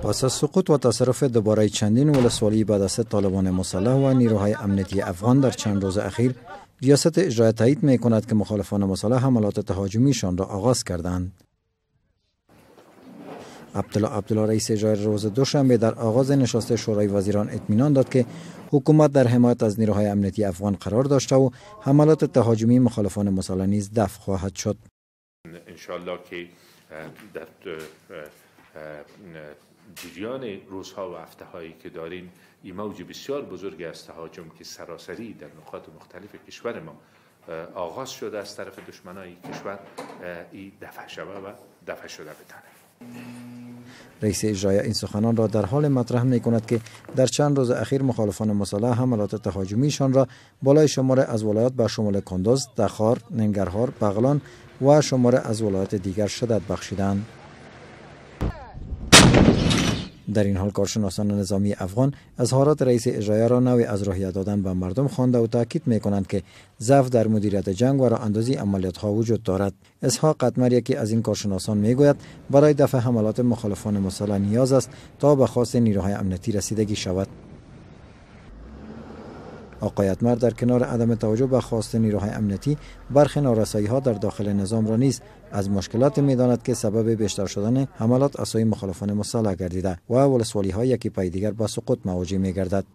پس از سقوط و تصرف دوباره چندین ولسوالی به دست طالبان مسلح و نیروهای امنیتی افغان در چند روز اخیر، ریاست اجرایی تایید می کند که مخالفان مسلح حملات تهاجمیشان را آغاز کردند. عبدالله رئیس اجرایی روز دوشنبه در آغاز نشست شورای وزیران اطمینان داد که حکومت در حمایت از نیروهای امنیتی افغان قرار داشته و حملات تهاجمی مخالفان مسلح نیز دفع خواهد شد. ان شاءالله که در جریان روزها و هفته‌هایی که داریم این موج بسیار بزرگی از تهاجم که سراسری در نقاط مختلف کشور ما آغاز شده از طرف دشمنای کشور این دفع شده و دفع شده بتانه. رئیس اجرایی این سخنان را در حال مطرح می کند که در چند روز اخیر مخالفان مسلح حملات تهاجمیشان را بالای شماره از ولایات به شمول کندوز، تخار، ننگرهار، بغلان و شماره از ولایات دیگر شدت بخشیدند. در این حال کارشناسان نظامی افغان اظهارات رئیس اجرایی را نوعی از راهیه دادن به مردم خوانده و تاکید می کنند که ضعف در مدیریت جنگ و راه اندازی عملیات ها وجود دارد. اسحاق قطمر یکی از این کارشناسان می گوید برای دفع حملات مخالفان مسلح نیاز است تا به خواست نیروهای امنیتی رسیدگی شود. آقای قطمر در کنار عدم توجه به خواست نیروهای امنیتی، برخی نارسایی‌ها در داخل نظام را نیز از مشکلات می‌داند که سبب بیشتر شدن حملات از سوی مخالفان مسلح گردیده و ولسوالی‌ها یکی پای دیگر به سقوط مواجه می‌گردد.